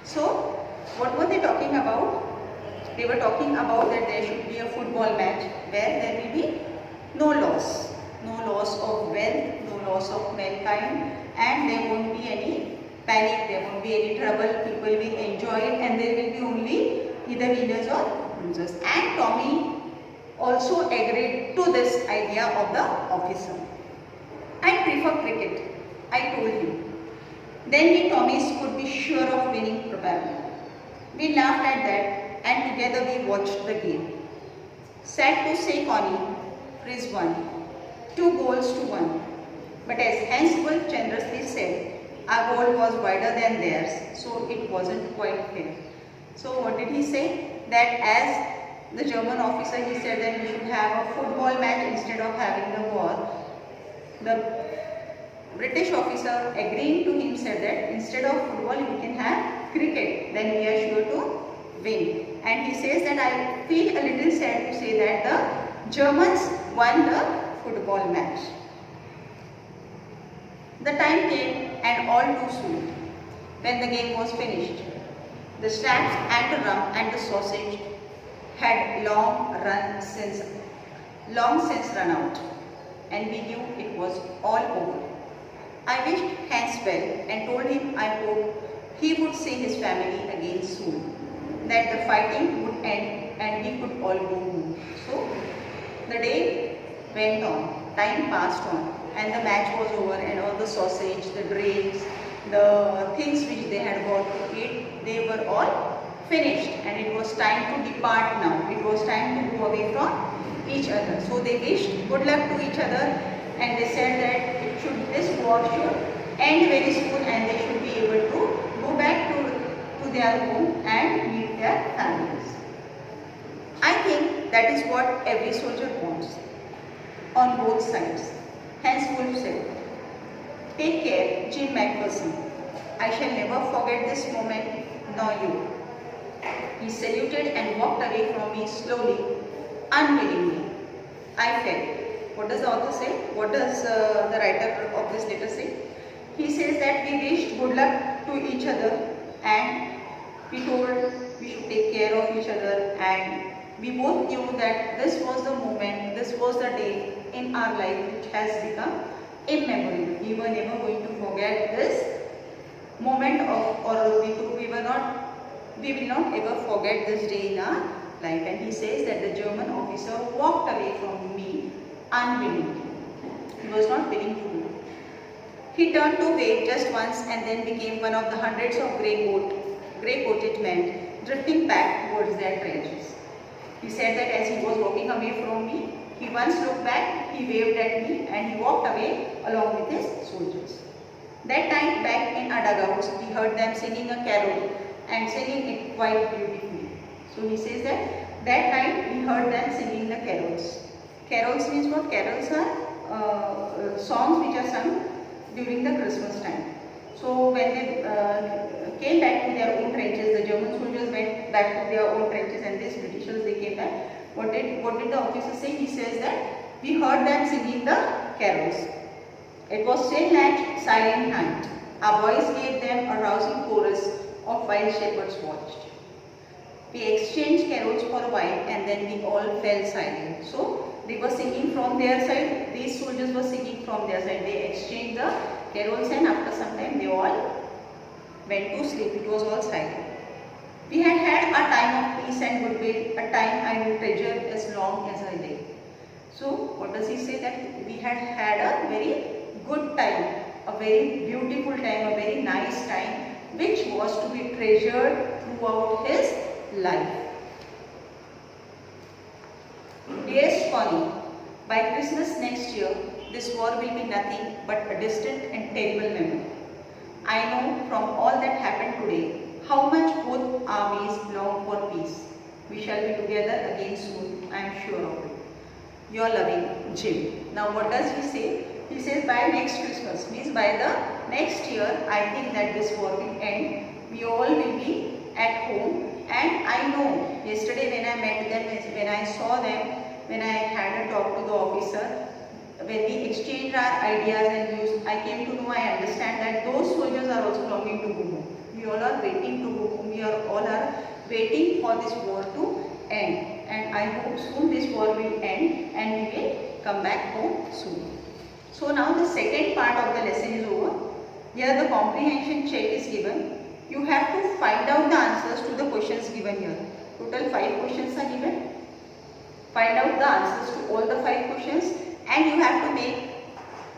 So what were they talking about? They were talking about that there should be a football match where there will be no loss of wealth, no loss of mankind, and there won't be any panic, there won't be any trouble, people will enjoy it, and there will be only either winners or losers. And Tommy also agreed to this idea of the officer. I prefer cricket, I told him. Then we Tommies could be sure of winning probably. We laughed at that and together we watched the game. Sad to say, Connie, Chris won, 2 goals to 1. But as Hans Wolf generously said, our goal was wider than theirs, so it wasn't quite fair. So what did he say? That as the German officer, he said that we should have a football match instead of having the war. The British officer agreeing to him said that instead of football we can have cricket, then we are sure to win. And he says that I feel a little sad to say that the Germans won the football match. The time came, and all too soon, when the game was finished. The snaps and the rum and the sausage had long since run out, and we knew it was all over. I wished Hans well and told him I hoped he would see his family again soon, that the fighting would end and we could all go home. So the day went on, time passed on, and the match was over, and all the sausage, the drinks, the things which they had got to eat, they were all finished, and it was time to depart now. It was time to go away from each other. So they wished good luck to each other, and they said that this war should end very soon and they should be able to go back to their home and meet their families. I think that is what every soldier wants on both sides. Hans Wolf said, "Take care, Jim Macpherson. I shall never forget this moment, nor you." He saluted and walked away from me slowly, unwillingly. I felt. What does the author say? What does the writer of this letter say? He says that we wished good luck to each other, and we told we should take care of each other, and we both knew that this was the moment, this was the day in our life which has become immemorable. We were never going to forget this moment we will not ever forget this day in our life. And he says that the German officer walked away from me unwillingly. He was not willing to do it. He turned to wave just once and then became one of the hundreds of grey-coated men drifting back towards their trenches. He said that as he was walking away from me, he once looked back, he waved at me, and he walked away along with his soldiers. That night back in our dugouts, we heard them singing a carol and singing it quite beautifully. So he says that night we heard them singing the carols. Carols means what? Carols are songs which are sung during the Christmas time. So when they came back to their own trenches, the German soldiers went back to their own trenches, and these Britishers, they came back. What did the officer say? He says that we heard them singing the carols. It was still night, silent night. Our voice gave them a rousing chorus of wild shepherds watched. We exchanged carols for a while, and then we all fell silent. So they were singing from their side, these soldiers were singing from their side. They exchanged the carols, and after some time they all went to sleep. It was all silent. We had a time of peace and goodwill, a time I will treasure as long as I live. So what does he say? That we had a very good time, a very beautiful time, a very nice time, which was to be treasured throughout his life. Dearest Connie, by Christmas next year, this war will be nothing but a distant and terrible memory. I know from all that happened today how much both armies long for peace. We shall be together again soon, I am sure of it. Your loving, Jim. Now what does he say? He says by next Christmas, means by the next year, I think that this war will end. We all will be at home. And I know, yesterday when I met them, when I saw them, when I had a talk to the officer, when we exchanged our ideas and views, I came to know, I understand that those soldiers are also longing to go home. We all are waiting to go home. we are all are waiting for this war to end, and I hope soon this war will end and we will come back home soon. So now the second part of the lesson is over. Here the comprehension check is given. You have to find out the answers to the questions given here. Total 5 questions are given. Find out the answers to all the 5 questions, and you have to make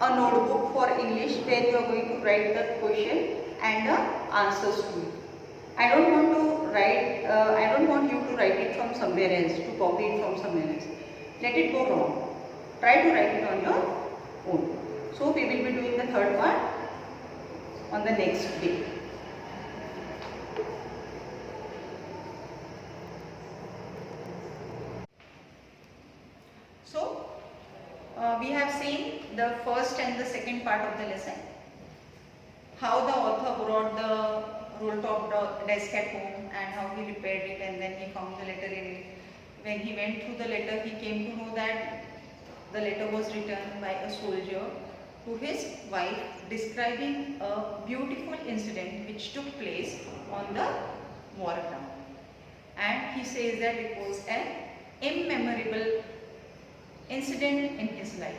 a notebook for English where you are going to write the question and the answers to it. I don't want you to write it from somewhere else, to copy it from somewhere else. Let it go wrong. Try to write it on your own. So we will be doing the third part on the next day. So we have seen the first and the second part of the lesson. How the author brought the roll-top desk at home and how he repaired it, and then he found the letter in it. When he went through the letter, he came to know that the letter was written by a soldier to his wife, describing a beautiful incident which took place on the war ground. And he says that it was an immemorable incident in his life.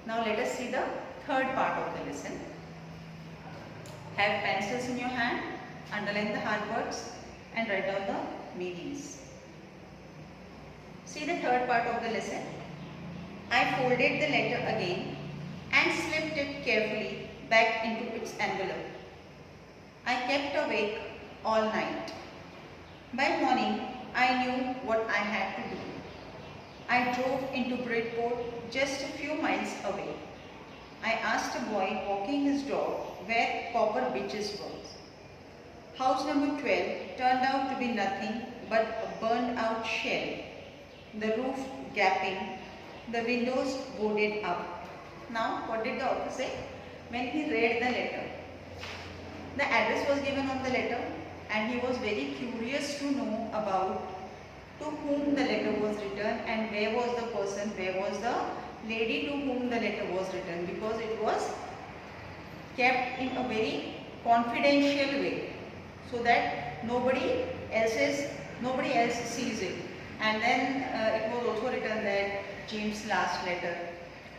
Now let us see the third part of the lesson. Have pencils in your hand, underline the hard words and write down the meanings. See the third part of the lesson. I folded the letter again and slipped it carefully back into its envelope. I kept awake all night. By morning, I knew what I had to do. I drove into Bridport, just a few miles away. I asked a boy walking his dog where Copper Beeches was. House number 12 turned out to be nothing but a burned out shell, the roof gapping, the windows boarded up. Now, what did the author say? When he read the letter, the address was given on the letter, and he was very curious to know about to whom the letter was written and where was the person, where was the lady to whom the letter was written, because it was kept in a very confidential way so that nobody else sees it. And then it was also written that James' last letter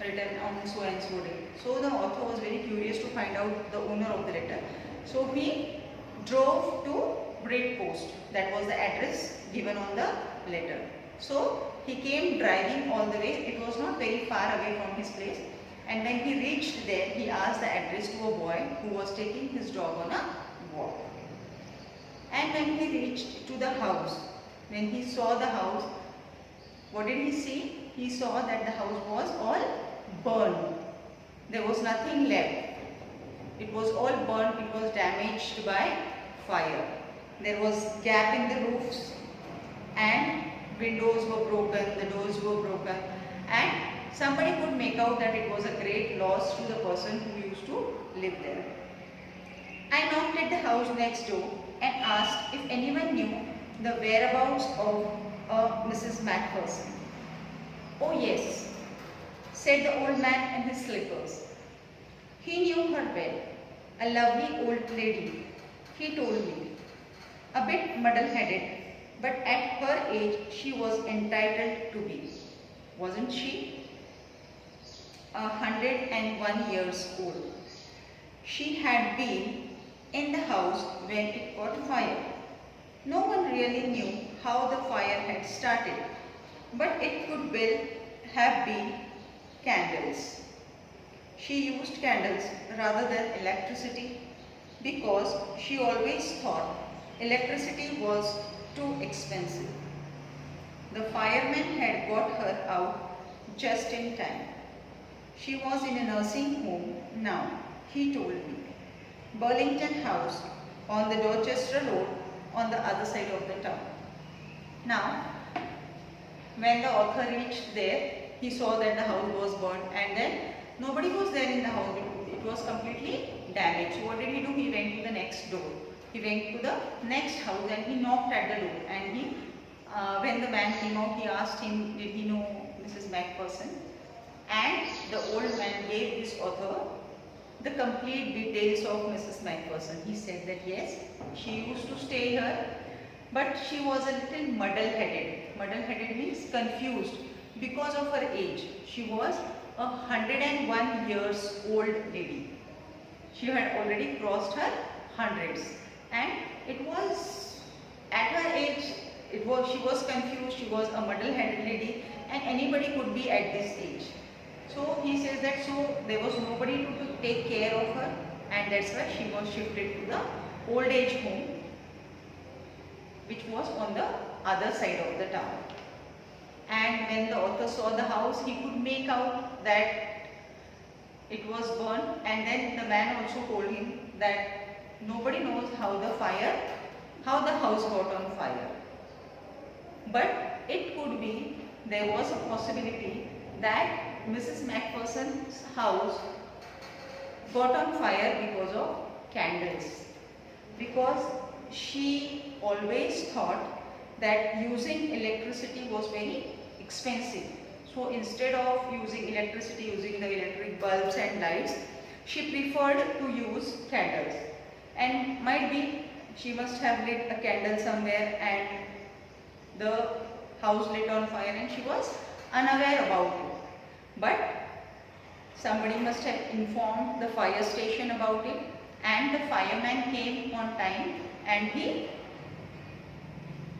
written on so and so day. So the author was very curious to find out the owner of the letter. So he drove to Bridport. That was the address given on the letter. So he came driving all the way. It was not very far away from his place. And when he reached there, he asked the address to a boy who was taking his dog on a walk. And when he reached to the house, when he saw the house, what did he see? He saw that the house was all burned. There was nothing left. It was all burned. It was damaged by fire. There was gap in the roofs and windows were broken, the doors were broken, and somebody could make out that it was a great loss to the person who used to live there. I knocked at the house next door and asked if anyone knew the whereabouts of Mrs. Macpherson. Oh yes, said the old man in his slippers. He knew her well, a lovely old lady, he told me. A bit muddle-headed, but at her age she was entitled to be, wasn't she? 101 years old. She had been in the house when it caught fire. No one really knew how the fire had started, but it could well have been candles. She used candles rather than electricity because she always thought electricity was too expensive. The firemen had got her out just in time. She was in a nursing home now, he told me. Burlington House on the Dorchester Road on the other side of the town. Now, when the author reached there, he saw that the house was burnt and then nobody was there in the house. It was completely damaged. So what did he do? He went to the next door. He went to the next house and he knocked at the door, and he, when the man came out, he asked him, did he know Mrs. Macpherson? And the old man gave this author the complete details of Mrs. Macpherson. He said that yes, she used to stay here, but she was a little muddle-headed. Muddle-headed means confused because of her age. She was a 101 years old lady. She had already crossed her hundreds, and it was at her age, she was confused, she was a muddle-headed lady, and anybody could be at this age. So he says that so there was nobody to take care of her, and that's why she was shifted to the old age home, which was on the other side of the town. And when the author saw the house, he could make out that it was burned, and then the man also told him that nobody knows how the house got on fire. But it could be, there was a possibility that Mrs. Macpherson's house got on fire because of candles. Because she always thought that using electricity was very expensive. So instead of using electricity, using the electric bulbs and lights, she preferred to use candles. And might be she must have lit a candle somewhere and the house lit on fire and she was unaware about it. But somebody must have informed the fire station about it, and the fireman came on time and he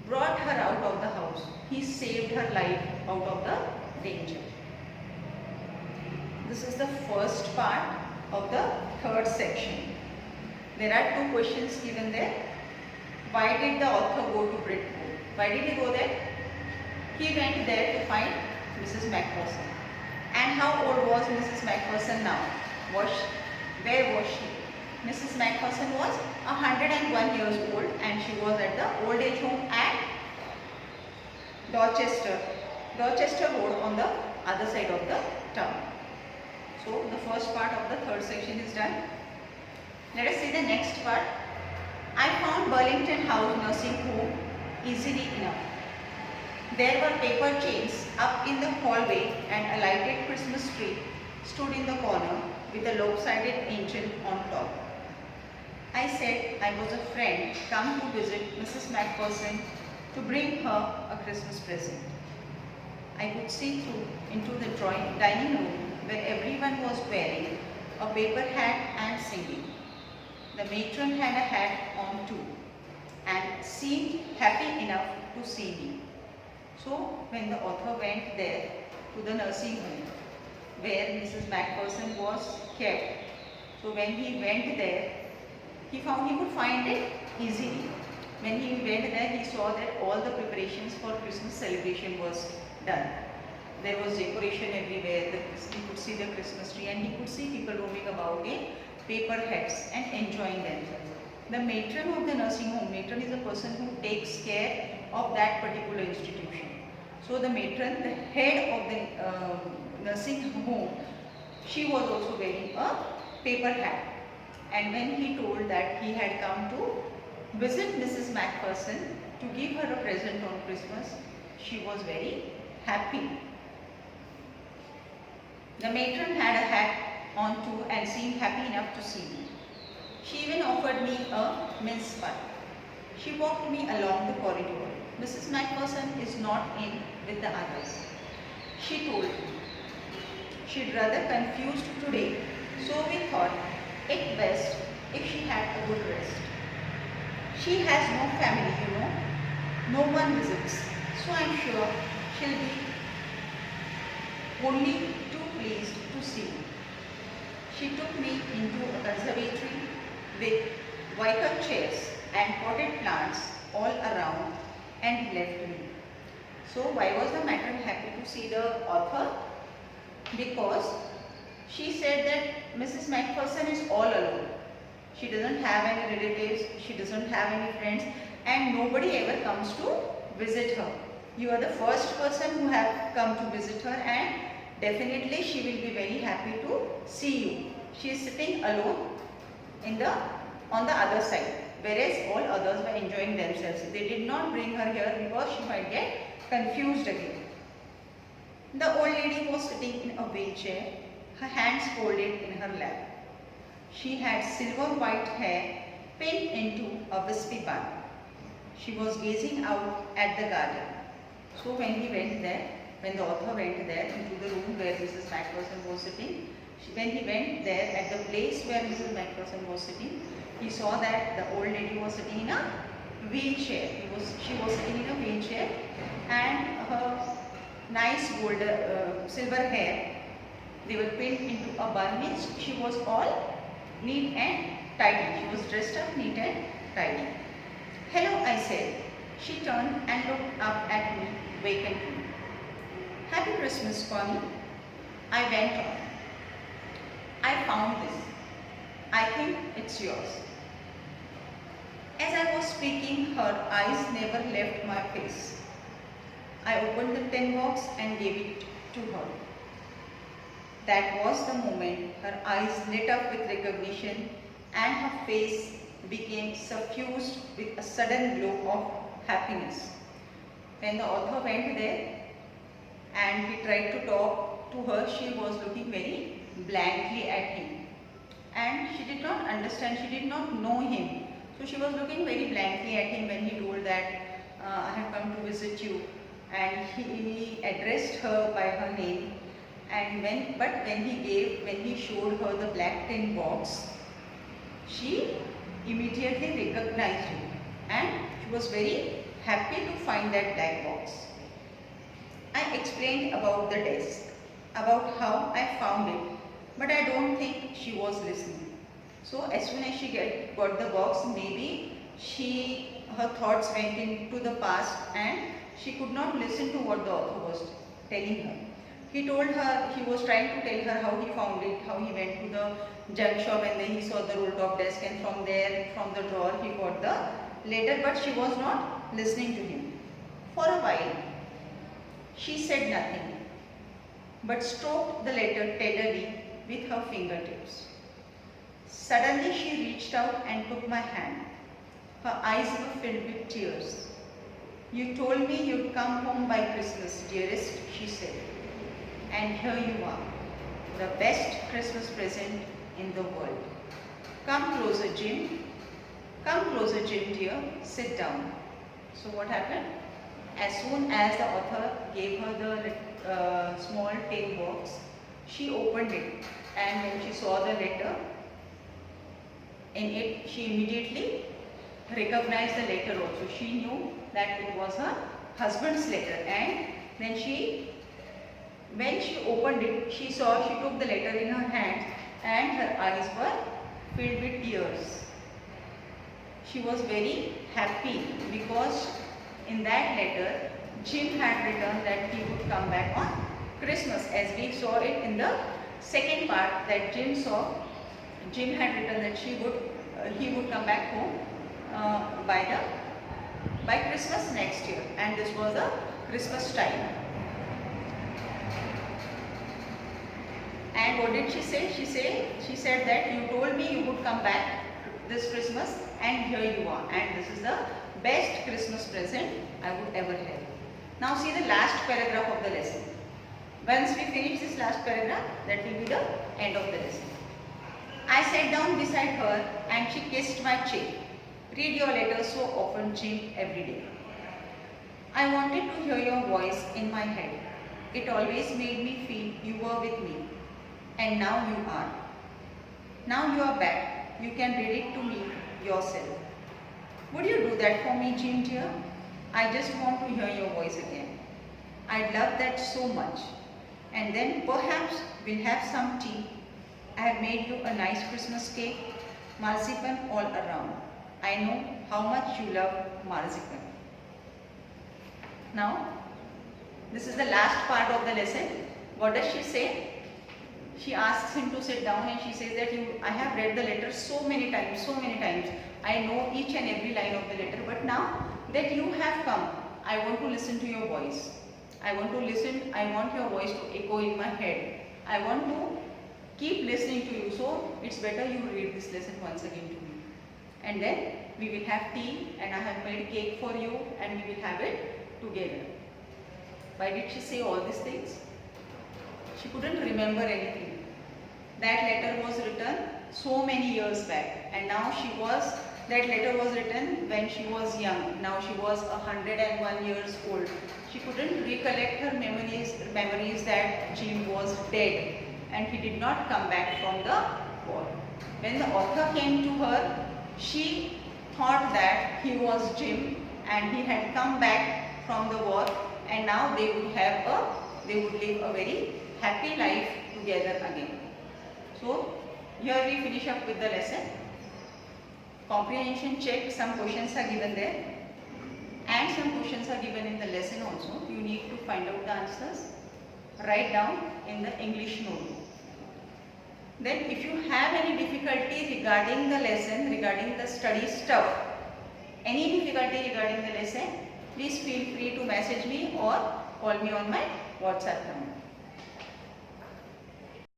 brought her out of the house. He saved her life out of the danger. This is the first part of the third section. There are two questions given there. Why did the author go to Bridport? Why did he go there? He went there to find Mrs. Macpherson. And how old was Mrs. Macpherson now? Where was she? Mrs. Macpherson was 101 years old and she was at the old age home at Dorchester Road on the other side of the town. So the first part of the third section is done. Let us see the next part. I found Burlington House nursing home easily enough. There were paper chains up in the hallway and a lighted Christmas tree stood in the corner with a lopsided angel on top. I said I was a friend come to visit Mrs. Macpherson to bring her a Christmas present. I could see through into the dining room where everyone was wearing a paper hat and singing. The matron had a hat on too and seemed happy enough to see me. So when the author went there to the nursing home where Mrs. Macpherson was kept, so when he went there, he could find it easily. When he went there, he saw that all the preparations for Christmas celebration was done. There was decoration everywhere. He could see the Christmas tree and he could see people roaming about in paper hats and enjoying themselves. The matron of the nursing home, matron is a person who takes care of that particular institution. So the matron, the head of the nursing home, she was also wearing a paper hat. And when he told that he had come to visit Mrs. Macpherson to give her a present on Christmas, she was very happy. The matron had a hat on too and seemed happy enough to see me. She even offered me a mince pie. She walked me along the corridor. Mrs. Macpherson is not in with the others, she told me. She'd rather confused today, so we thought it best if she had a good rest. She has no family, you know. No one visits, so I'm sure she'll be only too pleased to see me. She took me into a conservatory with wicker chairs and potted plants all around and left me. So why was the matron happy to see the author? Because she said that Mrs. Macpherson is all alone. She doesn't have any relatives, she doesn't have any friends, and nobody ever comes to visit her. You are the first person who have come to visit her, and definitely she will be very happy to see you. She is sitting alone on the other side, whereas all others were enjoying themselves. They did not bring her here because she might get confused again. The old lady was sitting in a wheelchair, her hands folded in her lap. She had silver white hair pinned into a wispy bun. She was gazing out at the garden. So when he went there, when the author went there into the room where Mrs. Macpherson was sitting, when he went there at the place where Mrs. Macpherson was sitting, he saw that the old lady was sitting in a wheelchair. She was sitting in a wheelchair, and her nice gold, silver hair, they were pinned into a bun, means she was all neat and tidy. She was dressed up neat and tidy. "Hello," I said. She turned and looked up at me vacantly. "Happy Christmas, Connie." I went on. "I found this. I think it's yours." As I was speaking, her eyes never left my face. I opened the tin box and gave it to her. That was the moment her eyes lit up with recognition and her face became suffused with a sudden glow of happiness. When the author went there and he tried to talk to her, she was looking very blankly at him. And she did not understand, she did not know him. So she was looking very blankly at him when he told that, "I have come to visit you." And he addressed her by her name. And when he showed her the black tin box, she immediately recognized him. And she was very happy to find that black box. I explained about the desk, about how I found it, but I don't think she was listening. So as soon as she got the box, maybe her thoughts went into the past and she could not listen to what the author was telling her. He told her, he was trying to tell her how he found it, how he went to the junk shop and then he saw the roll top desk, and from there, from the drawer, he got the letter, but she was not listening to him. For a while, she said nothing, but stroked the letter tenderly with her fingertips. Suddenly she reached out and took my hand. Her eyes were filled with tears. "You told me you'd come home by Christmas, dearest," she said. "And here you are, the best Christmas present in the world. Come closer, Jim. Come closer, Jim dear. Sit down." So what happened? As soon as the author gave her the small tin box, she opened it, and when she saw the letter in it, she immediately recognized the letter also. She knew that it was her husband's letter, and then when she opened it, she took the letter in her hand and her eyes were filled with tears. She was very happy because in that letter, Jim had written that he would come back on Christmas, as we saw it in the second part, that Jim had written that he would come back home by Christmas next year, and this was the Christmas time. And what did she say? She said that "you told me you would come back this Christmas, and here you are, and this is the best Christmas present I would ever have." Now see the last paragraph of the lesson. Once we finish this last paragraph, that will be the end of the lesson. I sat down beside her and she kissed my cheek. "Read your letter so often, Jim, every day. I wanted to hear your voice in my head. It always made me feel you were with me. And now you are. Now you are back. You can read it to me yourself. Would you do that for me, Jim dear? I just want to hear your voice again. I'd love that so much. And then perhaps we'll have some tea. I have made you a nice Christmas cake, marzipan all around. I know how much you love marzipan." Now, this is the last part of the lesson. What does she say? She asks him to sit down and she says that I have read the letter so many times. I know each and every line of the letter, but now that you have come, I want to listen to your voice. I want your voice to echo in my head. I want to keep listening to you, so it's better you read this lesson once again to me. And then we will have tea, and I have made cake for you, and we will have it together. Why did she say all these things? She couldn't remember anything. That letter was written so many years back, and now that letter was written when she was young. Now she was 101 years old. She couldn't recollect her memories that Jim was dead and he did not come back from the war. When the author came to her, she thought that he was Jim and he had come back from the war, and now they would live a very happy life together again. So here we finish up with the lesson. Comprehension check, some questions are given there and some questions are given in the lesson also. You need to find out the answers. Write down in the English notebook. Then if you have any difficulty regarding the lesson, regarding the study stuff, any difficulty regarding the lesson, please feel free to message me or call me on my WhatsApp number.